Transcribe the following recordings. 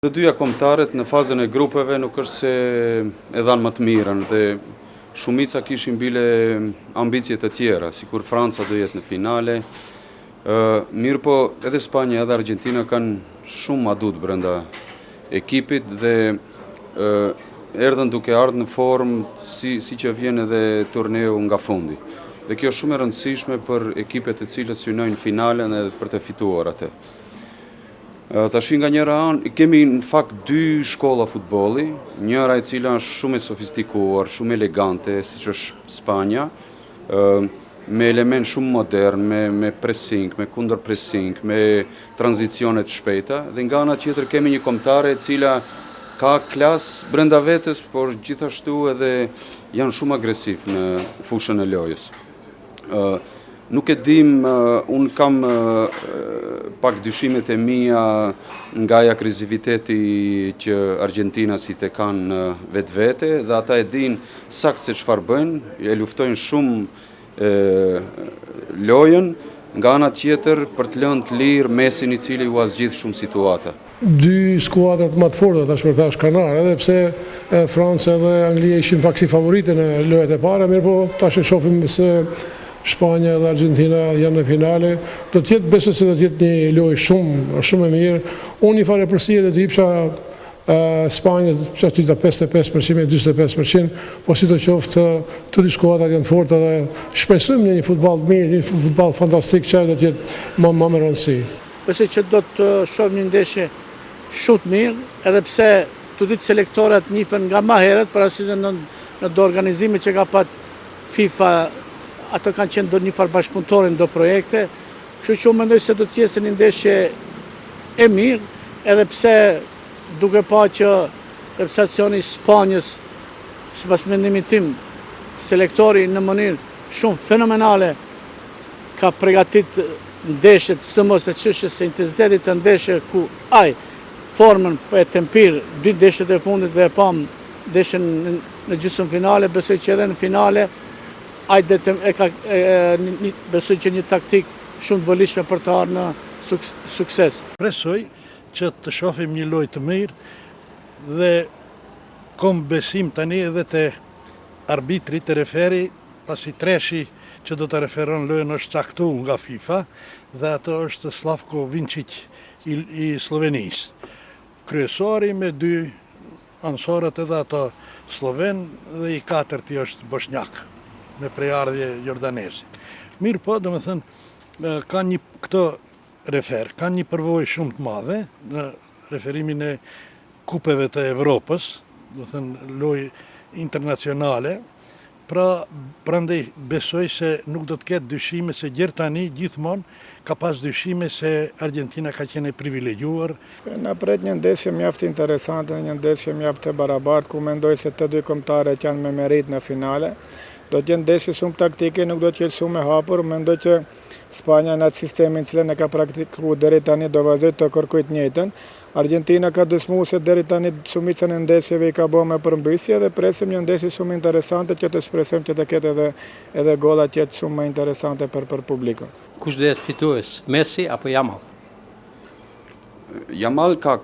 Të dyja kombëtarët në fazën e grupeve nuk është se e dhanë më të mirën dhe shumica kishin bile ambicje të tjera, sikur Franca do jetë në finale. Mirë po edhe Spanja edhe Argentina kanë shumë adut brenda ekipit dhe erdhën duke ardhur në formë si që vjen edhe turneu nga fundi. Dhe kjo është shumë e rëndësishme për ekipet e cilët synojnë finalen edhe për të fituar atë. Tash nga njëra anë kemi në fakt dy shkolla futbolli, njëra e cila është shumë e sofistikuar, shumë elegante, siç është Spanja, me element shumë modern, me pressing, me kundër pressing, me tranzicione të shpejta, dhe nga ana tjetër kemi një kombëtare e cila ka klasë brenda vetes, por gjithashtu edhe janë shumë agresiv në fushën e lojës. Nuk e dim, unë kam pak dyshimet e mia nga agresiviteti që Argentinësit e kanë vetvete dhe ata e din saktë se çfarë bëjnë, e luftojnë shumë lojën, nga ana tjetër për të lënë të lirë Mesin i cili u zgjidh shumë situata. Dy skuadrat më të forta tash për tash kanar, edhe pse Franca dhe Anglia ishin pak si favorite në lojët e para, mirë po tash e shohim se Shpanja dhe Argentina janë në finale, do të jetë besoj se do të jetë një lojë shumë e mirë. Unë një farë përsie dhe të jepsha Spanjës që të 55% e 45%, po si të qoftë të dy skuadrat janë forta dhe shpresojmë në një futball të mirë, një futball fantastik që do të jetë më me rëndësi. Besoj që do të shohim një ndeshje shumë të mirë, edhe pse të ditë selektorët njihen nga më herët për arsye në do organizime që ka pat FIFA. Ato kanë qenë do një farë bashkëpunëtore në do projekte, kështu që unë mendoj se do të jetë një ndeshje e mirë, edhe pse duke pa që reprezentacioni i Spanjës, sipas mendimit tim, selektori në mënyrë shumë fenomenale ka përgatit ndeshjet, sidomos të çështjes së intensitetit të ndeshje ku ai formën e tempir dy ndeshjet e fundit dhe e pam ndeshjen në gjysmëfinale, besoj që edhe në finale besoj që një taktik shumë të vëllishme për të ardhur në sukses. Presoj që të shohim një lojë të mirë dhe kom besim tani edhe te arbitri të referi, pasi treshi që do të referon lojën është caktuar nga FIFA dhe ato është Slavko Vincic i Slovenisë. Kryesori me dy anësorët edhe ato sloven dhe i katërti është bosnjak me prejardhje jordanezi. Mirë po, do me thënë, kanë një këto kanë një përvojë shumë të madhe në referimin e kupeve të Evropës, do me thënë, lojë internacionale, pra prandaj besoj se nuk do të ketë dyshime se gjërë tani gjithmonë ka pas dyshime se Argentina ka qenë e privilegjuar. Na pret një ndeshje mjaft interesante, një ndeshje mjaft e barabartë, ku mendoj se të dy kombëtarët janë me merit në finale. Do të jenë ndeshje shumë taktike, nuk do të jetë shumë e hapur. Mendoj që Spanja në atë sistemin cilën e ka praktikuar deri tani do vazhdoj të kërkojë të njëjtën. Argentina ka dëshmuar se deri tani shumicën e ndeshjeve i ka bërë me përmbysje dhe presim një ndeshje shumë interesante që të shpresojmë që të ketë edhe golla të jetë shumë më interesante për publikun. Kush do jetë fitues, Messi apo Yamal? Yamal ka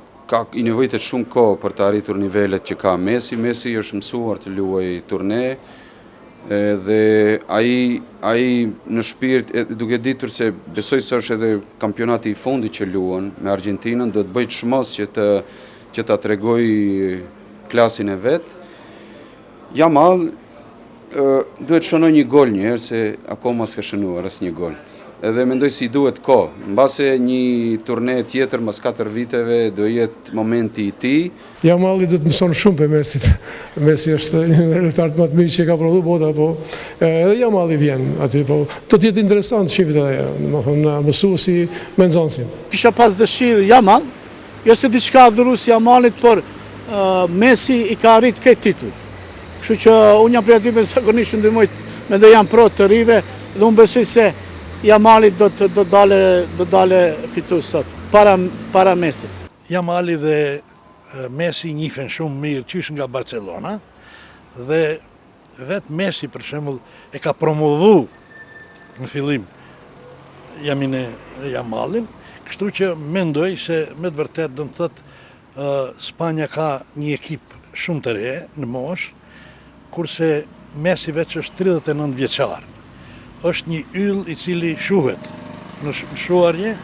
i nevojitet shumë kohë për të arritur nivelet që ka Messi. Messi është mësuar të luajë turne dhe ai në shpirt, duke ditur se besoj se është edhe kampionati i fundit që luan me Argentinën, do të bëjë çmos që ta tregoj klasin e vet. Yamal duhet shënoj një gol një herë se akoma s'ka shënuar asnjë gol. Edhe mendoj si duhet kohë. Mbase një turne tjetër mas 4 viteve do jetë momenti i tij. Yamalli do të mëson shumë për Mesit. Messi është një lojtar më të mirë që ka prodhuar bota, po edhe Yamalli vjen aty, po do të jetë interesant shifit edhe, domethënë mësuesi me nxënësin. Kisha pas dëshirë Yamal, jo se diçka dhurus Yamallit, por Messi i ka arrit këtë titull. Kështu që unë jam prej atyve zakonisht ndihmoj, mendoj janë pro të rive dhe unë besoj se Yamalli do dale fitues sot, para Mesit. Yamalli dhe Messi njihen shumë mirë qysh nga Barcelona dhe vetë Messi për shembull e ka promovu në fillim Yamallin, kështu që mendoj se me të vërtet do të thotë Spanja ka një ekip shumë të re në moshë, kurse Messi veç është 39 vjeçar. Është një yll i cili shuhet në shuarje,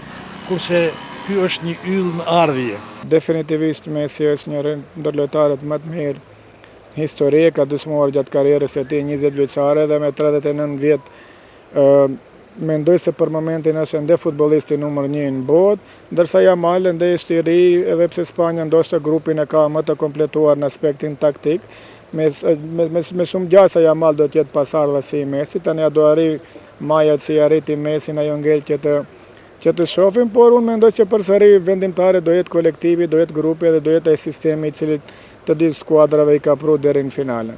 kurse ky është një yll në ardhje. Definitivisht Messi është një ndër lojtarët më të mirë historik, ka dysmuar gjatë karrierës së tij 20 vjeçare dhe me 39 vjet mendoj se për momentin është ende futbollisti numër 1 në botë, ndërsa Yamal ende është i ri, edhe pse Spanja ndoshta grupin e ka më të kompletuar në aspektin taktik. Me shumë gjasa Yamal do të jetë pasardhësi i Messi, tani do arri majat si arriti Messi në ajo ngel që të shohim, por unë mendoj që përsëri vendimtare do jetë kolektivi, do jetë grupi dhe do jetë ai sistemi i cili të dy skuadrave i ka pru deri në finale.